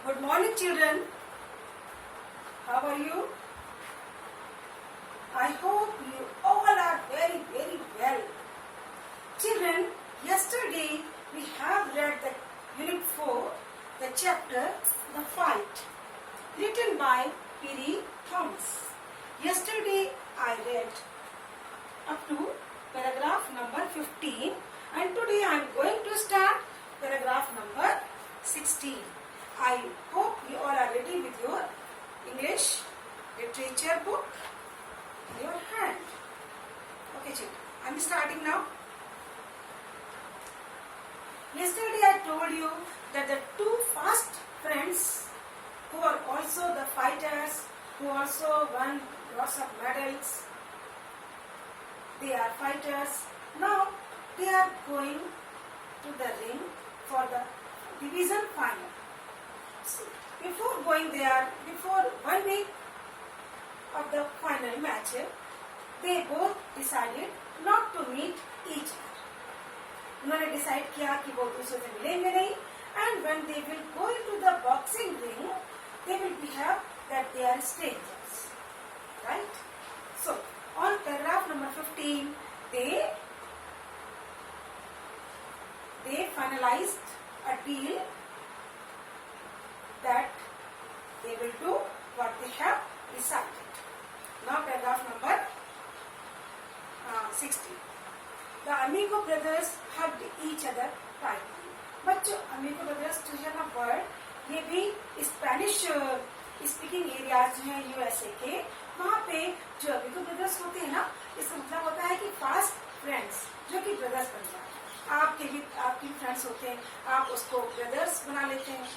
Good morning, children. How are you? I hope you all are very, very well. Children, yesterday we have read the Unit 4, the chapter The Fight, written by P.D. Thomas. Yesterday I read up to paragraph number 15 and today I am going to start paragraph number 16. I hope you all are ready with your English literature book in your hand. Okay, children, I am starting now. Yesterday I told you that the two fast friends who are also the fighters, who also won lots of medals, they are fighters. Now they are going to the ring for the division final. So, before going there, before 1 week of the final match, they both decided not to meet each other. उन्होंने decide किया कि वो दूसरे से मिलेंगे नहीं, and when they will go into the boxing ring, they will behave that they are strangers, right? So, on paragraph number 15, they finalized a deal that they will do what they have decided. Now, paragraph number 16. The Amigo brothers hugged each other tightly. बच्चों, Amigo brothers जो है ना word, ये भी Spanish speaking areas जो हैं USA के, वहाँ पे जो Amigo brothers होते हैं ना, इसका मतलब होता है कि फास्ट फ्रेंड्स जो कि ब्रदर्स बन जाए. आपके फ्रेंड्स होते हैं, आप उसको ब्रदर्स बना लेते हैं.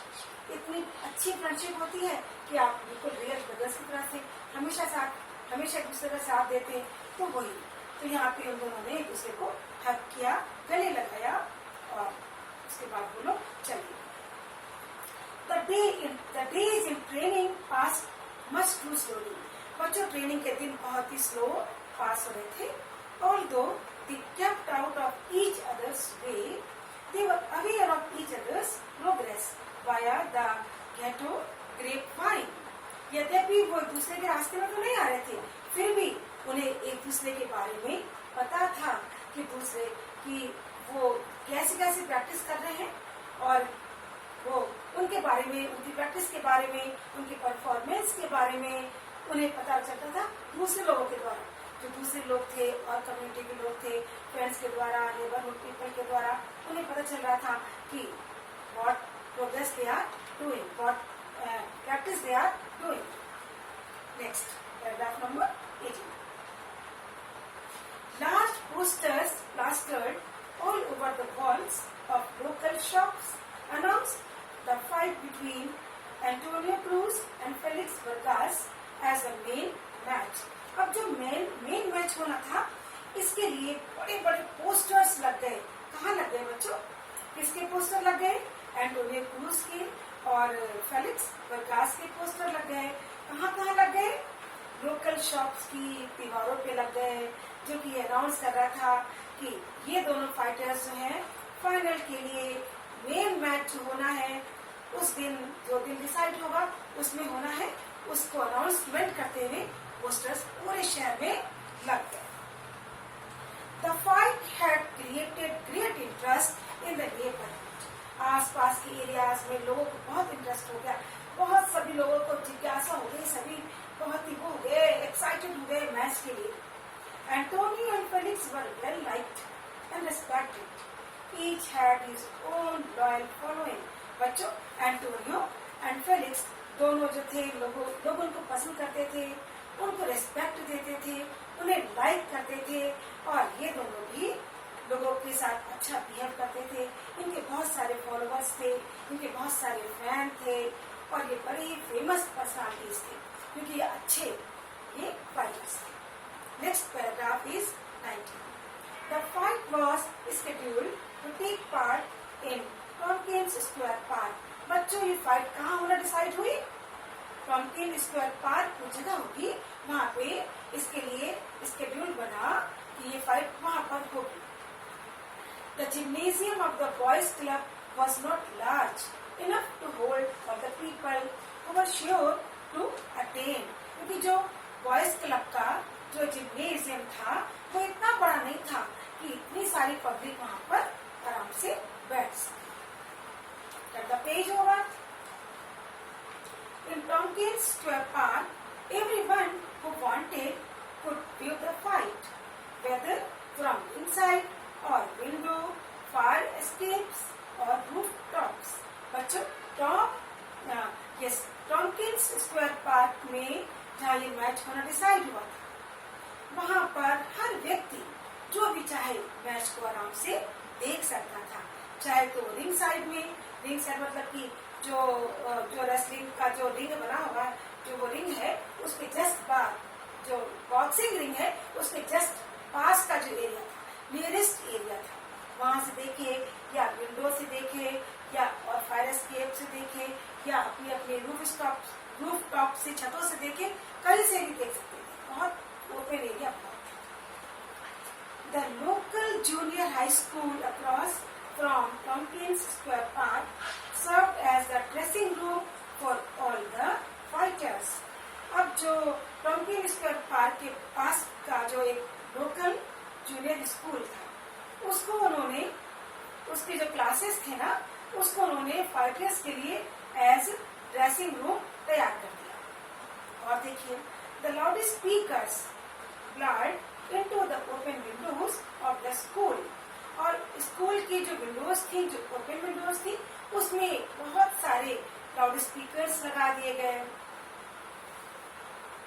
इतनी अच्छी फ्रेंडशिप होती है कि आप बिल्कुल रियल ब्रदर्स की तरह से हमेशा एक दूसरे का साथ देते हैं. तो वही, तो यहाँ पे उन दोनों ने एक दूसरे को हग किया, गले लगाया और उसके बाद वो लोग चले. The days in training passed much too slowly. बच्चों, ट्रेनिंग के दिन बहुत ही स्लो पास हो रहे थे. Although they kept out of each other's way, they were aware of each other's progress via the ghetto grapevine. यद्यपि वो दूसरे के रास्ते में तो नहीं आ रहे थे, फिर भी उन्हें एक दूसरे के बारे में पता था कि दूसरे की वो कैसे कैसे प्रैक्टिस कर रहे हैं, और वो उनके बारे में, उनकी प्रैक्टिस के बारे में, उनकी परफॉर्मेंस के बारे में उन्हें पता चलता था दूसरे लोगों के द्वारा. जो दूसरे लोग थे और कम्युनिटी के लोग थे, फ्रेंड्स के द्वारा, नेबरहुड पीपल के द्वारा उन्हें पता चल रहा था कि what progress they are doing, what practice they are doing. Next, paragraph number 18. Large posters plastered all over the walls of local shops announced the fight between Antonio Cruz and Felix Vargas as a main match. अब जो main match होना था, इसके लिए बड़े बड़े posters लग गए. कहाँ लग गए बच्चों? किसके पोस्टर लग गए? एंटोनियो क्रूज के और फेलिक्स वर्गास के पोस्टर लग गए. कहाँ लग गए? लोकल शॉप्स की दीवारों पे लग गए, जो कि अनाउंस कर रहा था कि ये दोनों फाइटर्स जो हैं फाइनल के लिए मेन मैच जो होना है उस दिन, जो दिन डिसाइड होगा उसमें होना है, उसको अनाउंसमेंट करते हुए पोस्टर्स पूरे शहर में लग गए. The fight had created great interest in the neighbourhood. आसपास के एरियाज में लोगों को बहुत इंटरेस्ट हो गया, बहुत सभी लोगों को जिज्ञासा हो गई, सभी बहुत ही वो हो गए, एक्साइटेड हो गए मैच के लिए. Antonio and Felix were well liked and respected. Each had his own loyal following. बच्चों, एंटोनियो एंड फेलिक्स दोनों जो थे, लोग उनको पसंद करते थे, उनको रेस्पेक्ट देते थे, उन्हें लाइक करते थे, और ये दोनों भी लोगों के साथ अच्छा बिहेव करते थे. इनके बहुत सारे फॉलोअर्स थे, इनके बहुत सारे फैन थे, और ये बड़े ही फेमस पर्सनालिटीज थे क्योंकि ये अच्छे ये फाइटर्स थे. Next paragraph is 19. The fight was scheduled to take part in Tompkins Square Park. बच्चों, ये फाइट कहाँ होना डिसाइड हुई? टॉम्किन स्क्वायर पार्क वो जगह होगी, वहाँ पे इसके लिए स्केड्यूल बना कि ये फाइट वहाँ पर होगी. The gymnasium of the boys club was not large enough to hold all the people. were sure to attain, क्योंकि जो बॉयज क्लब का जो जिम्नेजियम था वो इतना बड़ा नहीं था कि इतनी सारी पब्लिक वहां पर आराम से बैठ सके. Turn the page over. In Tompkins Square Park, everyone who wanted could view the fight, whether from inside or window, fire escapes or rooftops. बच्चों, टॉम्किंस स्क्वायर पार्क में जहाँ ये मैच होना डिसाइड हुआ था, वहाँ पर हर व्यक्ति जो भी चाहे मैच को आराम से देख सकता था. चाहे तो रिंग साइड में, रिंग साइड मतलब कि जो रेसलिंग का जो रिंग बना हुआ है, जो वो रिंग है उसके जस्ट बाद, जो बॉक्सिंग रिंग है उसके जस्ट पास का जो एरिया था, नियरेस्ट एरिया था, वहां से देखे या विंडो से देखे या और फायर एस्केप से देखे या अपने अपने रूफ टॉप से, छतों से देखे, कहीं से भी देख सकते थे. बहुत ओपन एरिया था. The local junior high school across from Tompkins Square Park served as the dressing room for all the fighters. अब जो टॉम्किन स्क्वायर पार्क के पास का जो एक लोकल जूनियर स्कूल था, उसको उन्होंने, उसके जो क्लासेस थे ना, उसको उन्होंने फाइटर्स के लिए एज ड्रेसिंग रूम तैयार कर दिया. और देखिए, the loud speakers blood into the open Windows of the school. और स्कूल की जो विंडोज थी, जो ओपन विंडोज थी, उसमें बहुत सारे लाउड स्पीकर्स लगा दिए गए.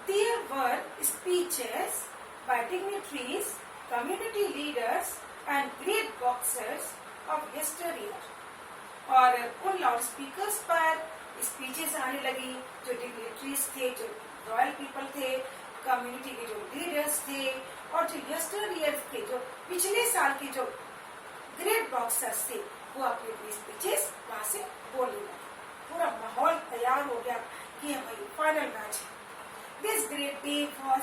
There were speeches by dignitaries, community leaders and great boxers of yesteryear. और उन लाउड स्पीकर्स पर स्पीचेस आने लगी. जो डिग्निटरीज थे, जो रॉयल पीपल थे, कम्युनिटी के जो लीडर्स थे और जो यस्टरईयर के जो पिछले साल के जो ग्रेट बॉक्सर्स थे, वो अपने अपनी स्पीचेस वहां से बोलने लगे. पूरा माहौल तैयार हो गया कि हमारी फाइनल मैच है. This great day was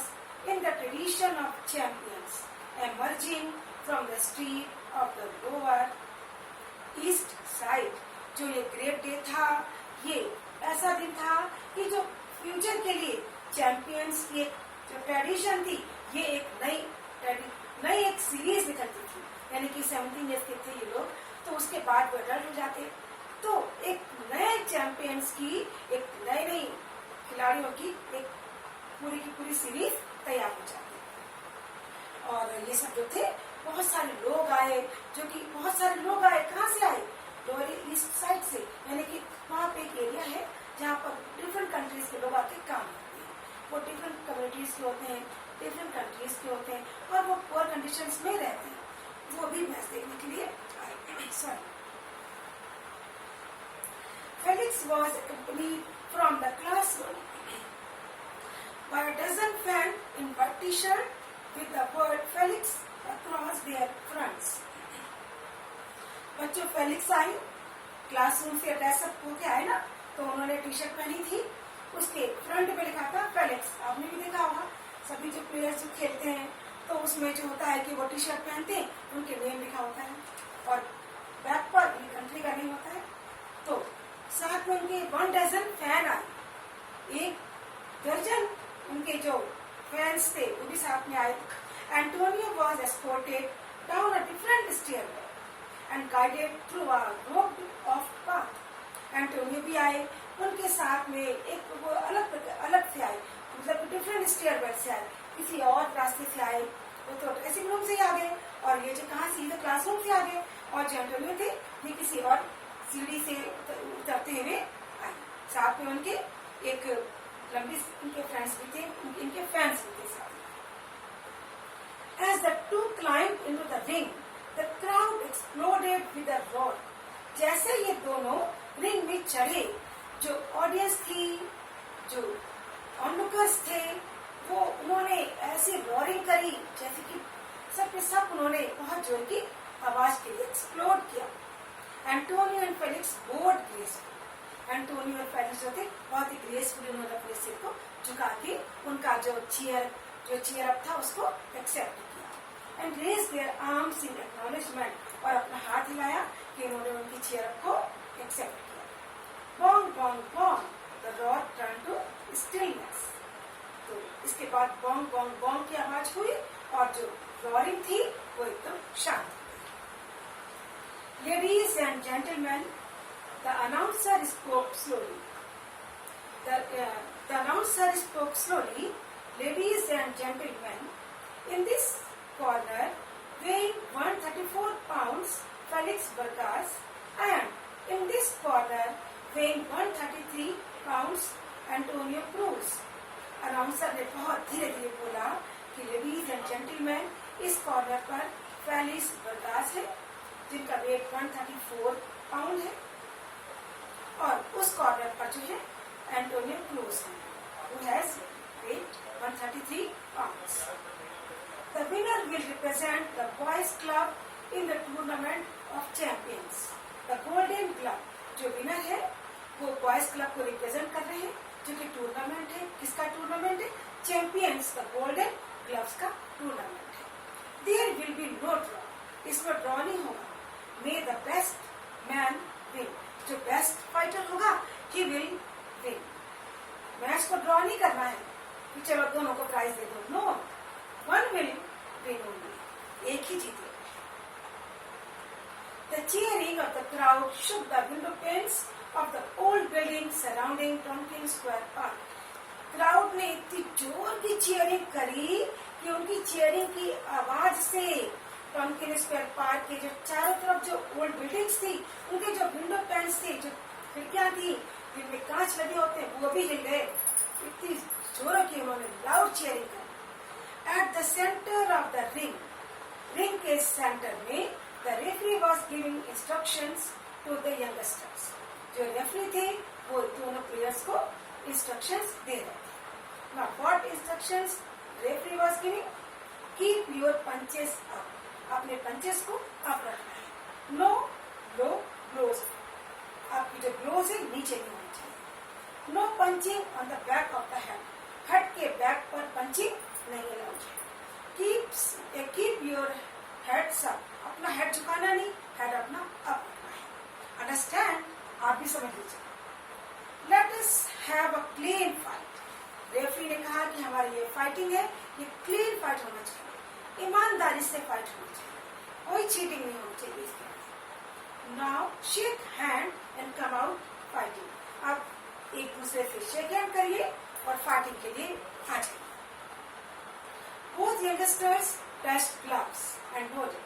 in the tradition of champions emerging from the street of the lower east side. जो ये ग्रेट डे था, ये ऐसा दिन था कि जो फ्यूचर के लिए चैंपियंस की एक जो ट्रेडिशन थी, ये एक नई एक सीरीज निकलती थी. यानी कि 17 ईयर्स के थे ये लोग, तो उसके बाद वो एडल्ट हो जाते, तो एक नए चैंपियंस की, एक नई खिलाड़ियों की एक पूरी सीरीज तैयार हो जाती. और ये सब जो थे, बहुत सारे लोग आए, कहाँ से आए? लोअर ईस्ट साइड से. यानी कि वहाँ पे एक एरिया है जहाँ पर डिफरेंट कंट्रीज के लोग आके काम करते हैं. वो डिफरेंट कम्युनिटीज के होते हैं, डिफरेंट कंट्रीज के होते हैं, और वो पुअर कंडीशंस में रहते हैं. वो भी मैच देखने के लिए आए. Sorry. Felix was accompanied from the classroom by a dozen fans in white t-shirt with the word Felix across their fronts. बच्चों, फेलिक्स आई, क्लासरूम से ड्रेसअप होके आए ना, तो उन्होंने टी शर्ट पहनी थी, उसके फ्रंट पे लिखा था फेलिक्स. आपने भी देखा होगा, सभी जो प्लेयर्स जो खेलते हैं तो उसमें जो होता है कि वो टी शर्ट पहनते हैं, उनके नेम लिखा होता है, और बैक पर कंट्री का नेम होता है. तो साथ में उनके 1 डजन फैन आए, 1 दर्जन उनके जो फैंस थे वो भी साथ में आए. Antonio was escorted down a different stairway and guided through a rope of path. Antonio भी आए, उनके साथ में एक वो अलग से आए, मतलब डिफरेंट स्टेयरवे से आए, किसी और रास्ते से आए. वो तो ड्रेसिंग रूम से ही आ गए, और ये जो कहाँ सीधे क्लासरूम से आ गए, और जो एंटोनियो थे ये किसी और सीढ़ी से उतरते हुए आए. साथ में उनके एक लंबी उनके फ्रेंड्स भी थे, इनके फैंस भी थे साथ. As the two climbed into the ring, the crowd exploded with a roar. जैसे ये दोनों रिंग में चढ़े, जो ऑडियंस थी, जो ऑनलुकर्स थे, वो उन्होंने ऐसी रॉरिंग करी जैसे कि सब के सब उन्होंने बहुत जोर की आवाज के लिए एक्सप्लोड किया. Antonio and Felix board graceful. Antonio और फेलिक्स जो थे बहुत ही ग्रेसफुल, उन्होंने अपने सिर को झुका के उनका जो चीयर अप था उसको एक्सेप्ट किया. And raise their arms in acknowledgement, और अपना हाथ हिलाया कि उन्होंने उनकी चीयर अप को एक्सेप्ट किया. Bong bong bong the rod बाद बॉन्ग बॉन्ग बॉन्ग की आवाज हुई और जो रॉरिंग थी वो एकदम शांत हो गई। Ladies and gentleman, the announcer spoke slowly. The announcer spoke slowly. Ladies and gentlemen, in this corner, weighing 134 pounds, Felix Vargas, and in this corner, weighing 133 pounds, Antonio Cruz. Announcer ने बहुत धीरे धीरे बोला कि लेडीज एंड जेंटलमैन, इस corner पर Felix Vargas है जिनका वेट 134 पाउंड है, और उस कॉर्नर पर जो है एंटोनियो क्रूज है, who has weight 133 pounds. The winner will represent the boys club in the tournament of champions. The golden club, जो विनर है वो बॉयज क्लब को रिप्रेजेंट कर रहे हैं, जो कि टूर्नामेंट है। किसका टूर्नामेंट है? चैंपियंस द गोल्डन क्लब्स का टूर्नामेंट है। There will be no draw, इसमें ड्रॉ नहीं होगा। May the best man win, जो बेस्ट फाइटर होगा ही विल विन। मैच को ड्रॉ नहीं करना है कि चलो दोनों को प्राइज दे दो, no, one will win only, एक ही जीते। The cheering of the crowd shook the window panes of the old building surrounding Tompkins Square Park. Crowd ने इतनी जोर की चीयरिंग करी कि उनकी चीयरिंग की आवाज से टॉम्किन स्क्वायर पार्क के जो चारों तरफ जो ओल्ड बिल्डिंग्स थी, उनके जो विंडो पैन्स थी, जो खिड़कियां थी जिनमें कांच लगे होते हैं, वो भी हिल गए। इतनी जोरों की उन्होंने लाउड चीयरिंग करी। At the centre of the ring, ring के सेंटर में the referee was giving instructions to the youngsters. जो रेफरी थे वो दोनों प्लेयर्स को इंस्ट्रक्शंस दे रहे थे। Now what instructions referee was giving? Keep your punches up. अपने पंचेस को अप रखना है। No low blows. आपकी जो blows है नीचे नहीं होनी चाहिए। No punching on the back of the head. Head के बैक पर पंचिंग नहीं अलाउड है। Keep your heads up. अपना हेड झुकाना नहीं, हेड अपना अप रखना है। Understand? आप भी समझ लीजिए। Let us have a clean fight. Referee ने कहा कि हमारी ये फाइटिंग है, ये क्लीन फाइट होना चाहिए, ईमानदारी से फाइट होनी चाहिए, कोई चीटिंग नहीं होनी चाहिए इसके अंदर। Now shake hand and come out fighting. अब एक दूसरे से शेक हैंड करिए और फाइटिंग के लिए आ जाइए। Both youngsters touched gloves and nodded.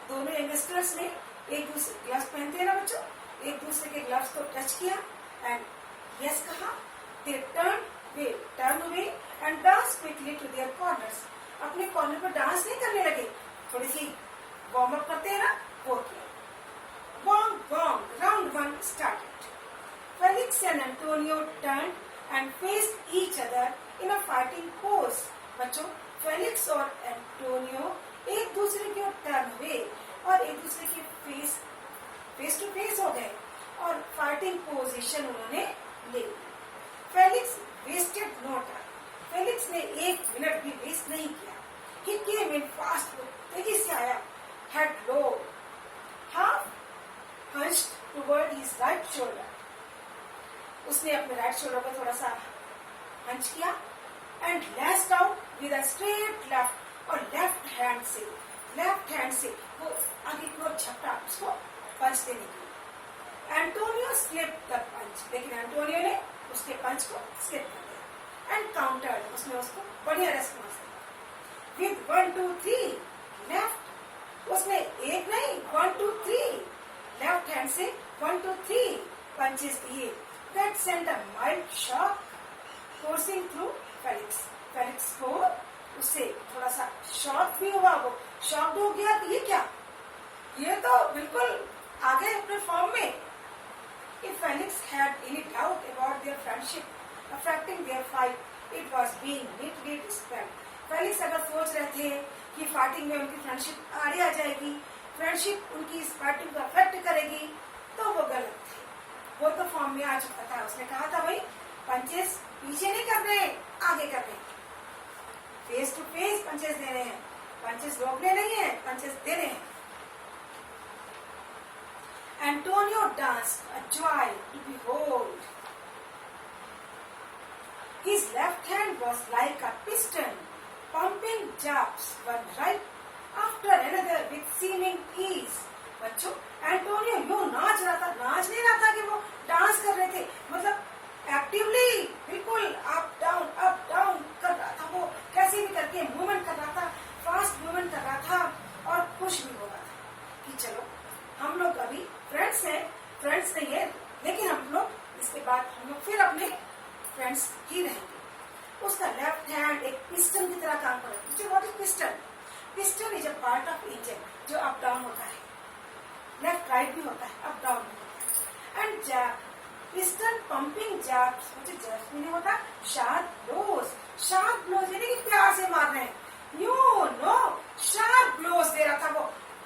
दोनों यंगस्टर्स ने एक दूसरे ग्लव्स पहनते हैं ना बच्चों, एक दूसरे के ग्लव्स को टच किया एंड यस कहा। They turn away and dance quickly to their corners. अपने कॉर्नर पर डांस नहीं करने लगे, थोड़ी सी वार्म अप करते हैं ना, वो किया। Bong Bong, round one started. Felix and Antonio turn and faced each other in a fighting pose. बच्चों, फेलिक्स और एंटोनियो एक दूसरे की ओर टर्न हुए और एक दूसरे के फेस टू फेस हो गए और फाइटिंग पोजीशन उन्होंने ले ली। Felix wasted no time. Felix ने एक मिनट भी वेस्ट नहीं किया। ही केम इन फास्ट, तेजी से आया, head low, half hunched toward his right shoulder. उसने अपने राइट शोल्डर को थोड़ा सा हंच किया and lashed out with a straight left, और लेफ्ट हैंड से वो आगे की ओर झपटा उसको पंच देने के लिए। एंटोनियो स्लिप्ड द पंच, लेकिन एंटोनियो ने उसके पंच को स्लिप कर दिया एंड काउंटर्ड, उसने उसको बढ़िया रेस्पॉन्स दिया। विद 1 2 3 लेफ्ट, उसने एक नहीं 1 2 3 लेफ्ट हैंड से 1 2 3 पंचेस दिए। That sent a mild shock कोर्सिंग through Felix. Felix को उससे थोड़ा सा शॉक भी हुआ, वो शॉक्ड हो गया कि ये क्या, ये तो बिल्कुल आगे अपने फॉर्म में। If Felix had any doubt about their friendship affecting their fight, it was being neatly dispelled. Felix अगर सोच रहे थे कि फाइटिंग में उनकी फ्रेंडशिप आड़े आ जाएगी, फ्रेंडशिप उनकी इस फाइटिंग को अफेक्ट करेगी, तो वो गलत थे। वो तो फॉर्म में आ चुका था। उसने कहा था भाई पंचेस पीछे नहीं कर रहे, आगे कर रहे, फेस टू फेस पंचेस दे रहे हैं, पंचेस रोकने नहीं है, पंचेस दे रहे हैं। Antonio danced, a joy to behold. His left hand was was like a piston, pumping jabs one right after another with seeming ease. बच्चों, एंटोनियो यूं नाच रहा था, नाच नहीं रहा था कि वो डांस कर रहे थे, मतलब एक्टिवली बिल्कुल अप डाउन कर रहा था। वो कैसे भी करके मूवमेंट कर रहा था, फास्ट मूवमेंट कर रहा था और खुश भी हो रहा था कि चलो हम लोग अभी फ्रेंड्स हैं, फ्रेंड्स नहीं है लेकिन हम लोग इसके बाद हम लोग फिर अपने फ्रेंड्स ही रहेंगे। उसका लेफ्ट हैंड एक पिस्टन की तरह काम कर रहा है। What is piston? Piston is a part of engine जो अप डाउन होता है, लेफ्ट राइट भी होता है, अप डाउन भी होता है। And jab, piston pumping jabs, मुझे जैब्स भी नहीं होता, शार्प ब्लोज यानी कि प्यार से मार रहे हैं, शार्प ब्लोज दे रहा था वो,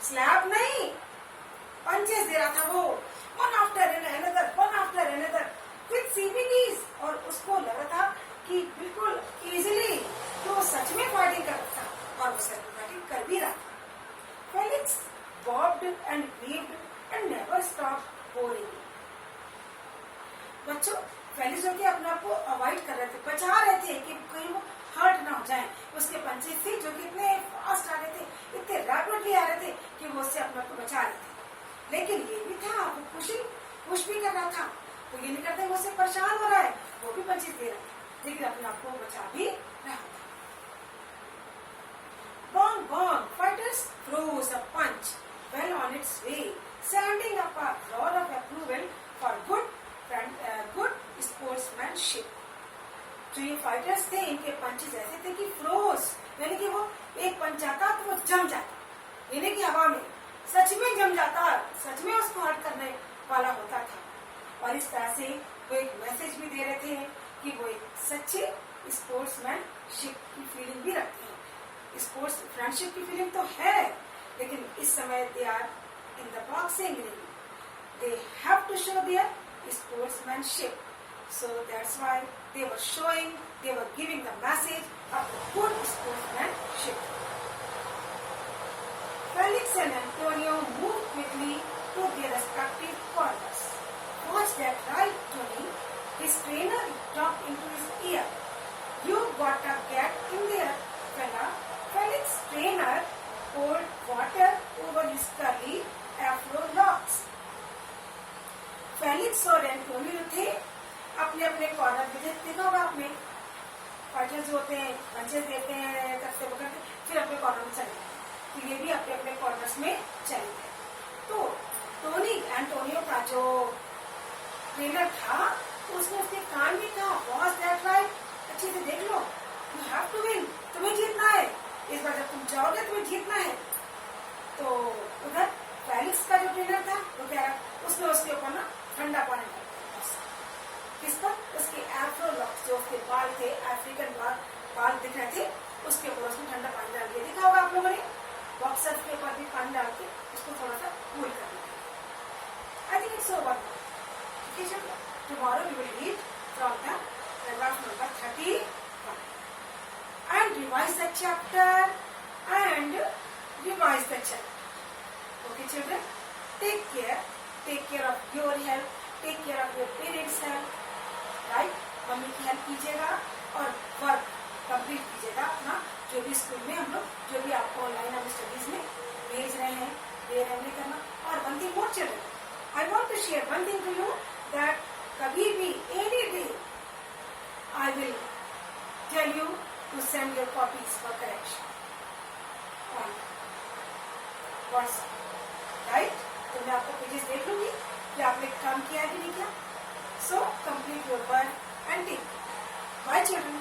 स्लैप नहीं, पंचेस दे रहा था वो, one after another with seeming ease, और उसको लग रहा था कि बिल्कुल इजीली तो सच में फाइटिंग कर रहा था और वो सच में फाइटिंग कर भी रहा था। Felix bobbed and weaved and never stopped boring. बच्चों, फेलिक्स जो कि अपने आप को अवॉइड कर रहे थे, बचा रहे थे कि कहीं वो हर्ट ना हो जाए। उसके पंचे थे जो कि इतने फास्ट आ रहे थे, इतने रैपिडली आ रहे थे कि वो उससे अपने आप को बचा रहे थे। लेकिन ये भी था, वो पुश भी कर रहा था, तो ये नहीं करते वो उससे परेशान हो रहा है, वो भी पंचे दे रहा था लेकिन अपने आप को बचा भी रहा था। Bong, fighters throws a punch well on its way, sending up a roar of approval for good sportsmanship. जो ये फाइटर्स थे, इनके पंचेस ऐसे थे कि फ्रोज, यानी कि वो एक पंच आता तो वो जम जाता, यानी कि हवा में सच में जम जाता, सच में उसको हर्ट करने वाला होता था। और इस तरह से वो एक मैसेज भी दे रहे थे कि वो एक सच्चे स्पोर्ट्समैनशिप की फीलिंग भी रखते हैं। स्पोर्ट्स फ्रेंडशिप की फीलिंग तो है, लेकिन इस समय they are in the boxing ring, they have to show their sportsmanship, so that's why they were giving the message of the good sportsmanship. Felix and Antonio moved quickly to their respective corners. Watch that right, Tony? His trainer talked into his ear. You gotta get in there, fella. Felix's trainer poured water over his curly afro locks. Felix और Antonio थे अपने अपने corner में। देखा होगा आपने, fighters होते हैं, पंचेस देते हैं, करते पकड़ते फिर अपने कॉर्नर में चले गए, तो ये भी अपने अपने कॉर्नर्स में चले गए। तो टोनी एंटोनियो का जो ट्रेनर था उसने उसके कान में कहा, वॉच दैट राइट, अच्छे से देख लो, यू हैव टू विन, तुम्हें जीतना है, इस बार जब तुम जाओगे तुम्हें जीतना है। तो उधर फेलिक्स का जो ट्रेनर था वो कह रहा, उसने उसके ऊपर ना ठंडा पानी डाला। किस पर? उसके एफ्रो लॉक्स, जो उसके बाल थे, अफ्रीकन बाल दिख रहे थे, उसके ऊपर उसने ठंडा पानी डाल दिया। देखा होगा आप लोगों ने, बॉक्सर के ऊपर भी पानी डाल के उसको थोड़ा सा कूल कर दिया। I think it's over. Tomorrow we will read from the paragraph number 31 and revise the chapter and revise the chapter. Okay children, take care of your health, take care of your parents' health, right? Mummy की help कीजिएगा और work complete कीजिएगा अपना, जो भी school में हम लोग, जो भी आपको ऑनलाइन हम स्टडीज में भेज रहे हैं, दे रहे हैं करना। और one thing more children, I want to share one thing to you, that कभी भी any day I will tell you to send your copies for correction on WhatsApp, right? तो मैं आपको पेजेस देख लूंगी कि आपने काम किया है कि नहीं किया। So complete your work and take. Bye children.